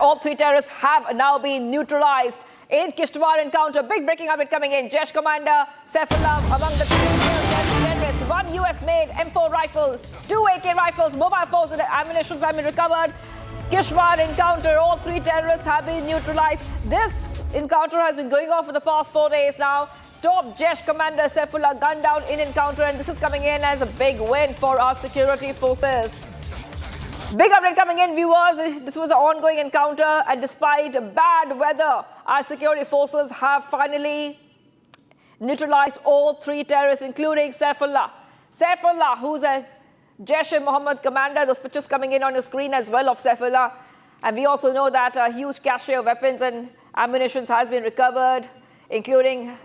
all three terrorists have now been neutralized in Kishtwar encounter. Big breaking update coming in. Jaish commander Saifullah among the terrorists. One US-made M4 rifle, 2 AK rifles, mobile phones and ammunition have been recovered. Kishtwar encounter, all three terrorists have been neutralized. This encounter has been going on for the past 4 days now. Top Jaish commander Saifullah gunned down in encounter, and this is coming in as a big win for our security forces. Big update coming in, viewers. This was an ongoing encounter, and despite bad weather, our security forces have finally neutralized all three terrorists, including Saifullah. Saifullah, who's a Jaish-e-Mohammed commander. Those pictures coming in on your screen as well of Saifullah. And we also know that a huge cache of weapons and ammunition has been recovered, including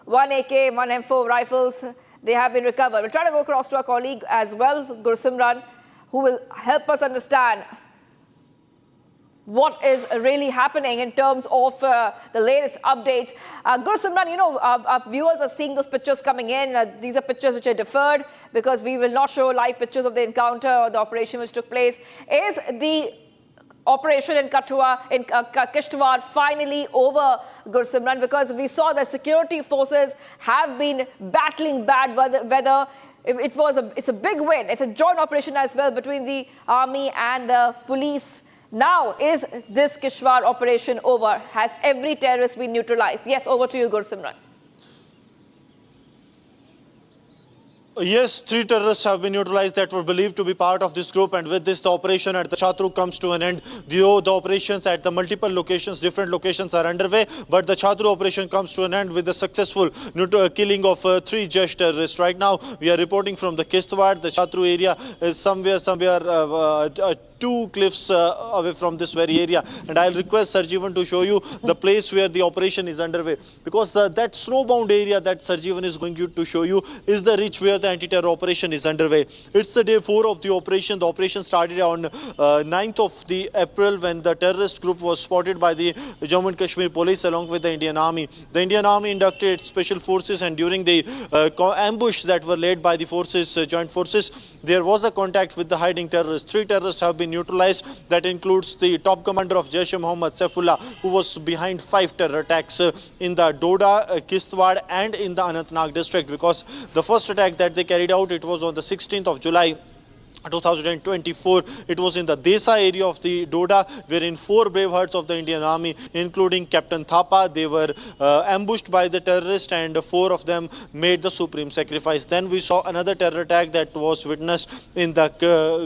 1 AK, 1 M4 rifles. They have been recovered. We'll try to go across to our colleague as well, Gursimran, who will help us understand what is really happening in terms of the latest updates. Gursimran, our viewers are seeing those pictures coming in. These are pictures which are deferred because we will not show live pictures of the encounter or the operation which took place. Is the operation in Kishtwar finally over, Gursimran? Because we saw that security forces have been battling bad weather. It's a big win. It's a joint operation as well between the army and the police. Now, is this Kishtwar operation over? Has every terrorist been neutralized? Yes, over to you, Gursimran. Yes, 3 terrorists have been neutralized that were believed to be part of this group, and with this, the operation at the Chatru comes to an end. The operations at the multiple locations, different locations are underway, but the Chatru operation comes to an end with the successful killing of 3 Jaish terrorists. Right now, we are reporting from the Kishtwar. The Chatru area is somewhere 2 cliffs away from this very area. And I'll request Sarjeevan to show you the place where the operation is underway. Because that snowbound area that Sarjeevan is going to show you is the ridge where the anti-terror operation is underway. It's the day 4 of the operation. The operation started on 9th of the April when the terrorist group was spotted by the Jammu and Kashmir police along with the Indian Army. The Indian Army inducted its special forces, and during the ambush that were led by the forces, joint forces, there was a contact with the hiding terrorists. 3 terrorists have been neutralized. That includes the top commander of Jaish-e-Mohammed, Saifullah, who was behind 5 terror attacks in the Doda, Kishtwar and in the Anantnag district, because the first attack that they carried out, it was on the 16th of July 2024. It was in the Desa area of the Doda, wherein 4 brave hearts of the Indian Army, including Captain Thapa, they were ambushed by the terrorists, and 4 of them made the supreme sacrifice. Then we saw another terror attack that was witnessed in the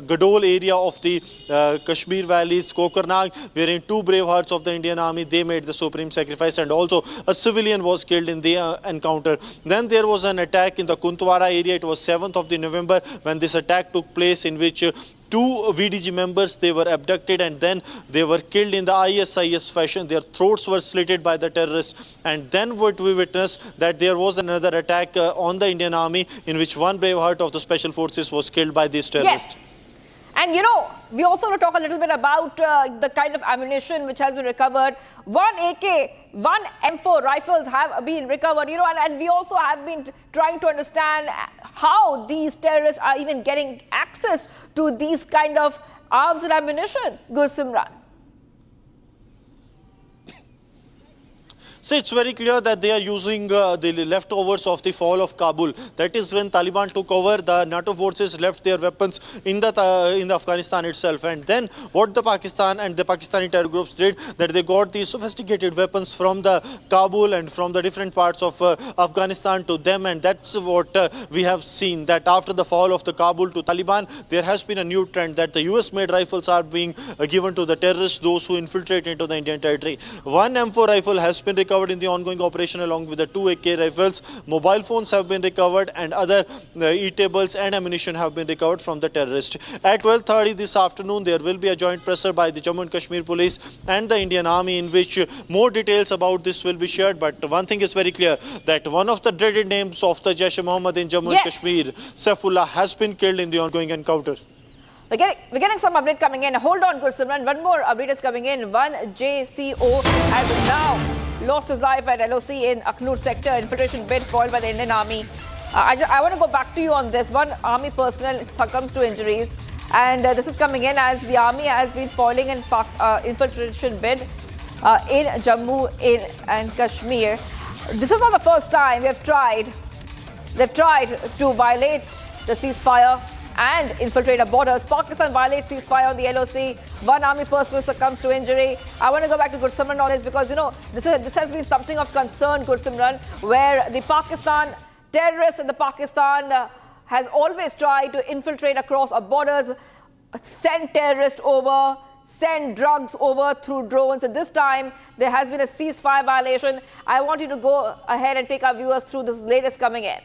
Gadol area of the Kashmir valleys, Kokarnag, wherein 2 brave hearts of the Indian Army, they made the supreme sacrifice, and also a civilian was killed in the encounter. Then there was an attack in the Kuntwara area. It was 7th of the November when this attack took place, in which 2 VDG members, they were abducted and then they were killed in the ISIS fashion. Their throats were slitted by the terrorists. And then what we witnessed, that there was another attack on the Indian Army, in which 1 brave heart of the special forces was killed by these terrorists. Yes. And we also want to talk a little bit about the kind of ammunition which has been recovered. 1 AK, 1 M4 rifles have been recovered, and we also have been trying to understand how these terrorists are even getting access to these kind of arms and ammunition, Gursimran. So it's very clear that they are using the leftovers of the fall of Kabul. That is when Taliban took over, the NATO forces left their weapons in the Afghanistan itself. And then what the Pakistan and the Pakistani terror groups did, that they got these sophisticated weapons from the Kabul and from the different parts of Afghanistan to them. And that's what we have seen, that after the fall of the Kabul to Taliban, there has been a new trend that the US-made rifles are being given to the terrorists, those who infiltrate into the Indian territory. 1 M4 rifle has been recovered in the ongoing operation, along with the 2 AK rifles. Mobile phones have been recovered, and other e-tables and ammunition have been recovered from the terrorists. At 12:30 this afternoon, there will be a joint presser by the Jammu and Kashmir police and the Indian Army, in which more details about this will be shared. But one thing is very clear, that one of the dreaded names of the Jaish-e-Mohammed in Jammu and Kashmir, Saifullah, has been killed in the ongoing encounter. We're getting some update coming in. Hold on, Gursimran. One more update is coming in. 1 JCO has now lost his life at LOC in Akhnur sector. Infiltration bid foiled by the Indian Army. I want to go back to you on this. 1 army personnel succumbs to injuries. And this is coming in as the army has been foiling an infiltration bid in Jammu and Kashmir. This is not the first time they've tried to violate the ceasefire and infiltrate our borders. Pakistan violates ceasefire on the LOC. One army personnel succumbs to injury. I want to go back to Gursimran on this because, this has been something of concern, Gursimran, where the Pakistan terrorists and the Pakistan has always tried to infiltrate across our borders, send terrorists over, send drugs over through drones. And this time, there has been a ceasefire violation. I want you to go ahead and take our viewers through this latest coming in.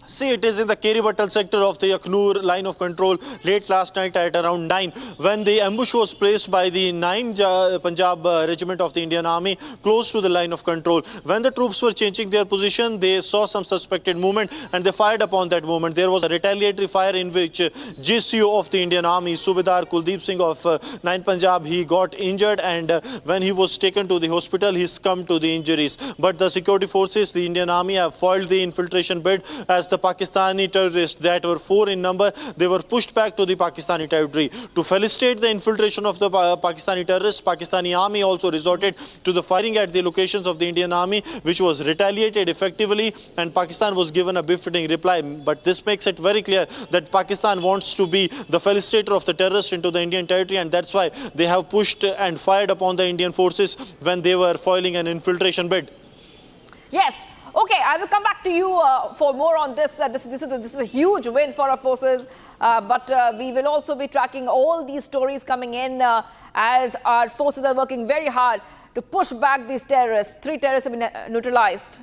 See, it is in the Keri-Battal sector of the Akhnur line of control late last night at around 9 when the ambush was placed by the 9 Punjab regiment of the Indian Army close to the line of control. When the troops were changing their position, they saw some suspected movement and they fired upon that movement. There was a retaliatory fire in which GCO of the Indian Army, Subedar Kuldeep Singh of 9 Punjab, he got injured, and when he was taken to the hospital, he succumbed to the injuries. But the security forces, the Indian Army, have foiled the infiltration bid as the Pakistani terrorists that were 4 in number, they were pushed back to the Pakistani territory. To facilitate the infiltration of the Pakistani terrorists, Pakistani army also resorted to the firing at the locations of the Indian Army, which was retaliated effectively, and Pakistan was given a befitting reply. But this makes it very clear that Pakistan wants to be the facilitator of the terrorists into the Indian territory, and that's why they have pushed and fired upon the Indian forces when they were foiling an infiltration bid. Yes. Okay, I will come back to you for more on this. This is a huge win for our forces, but we will also be tracking all these stories coming in as our forces are working very hard to push back these terrorists. 3 terrorists have been neutralized.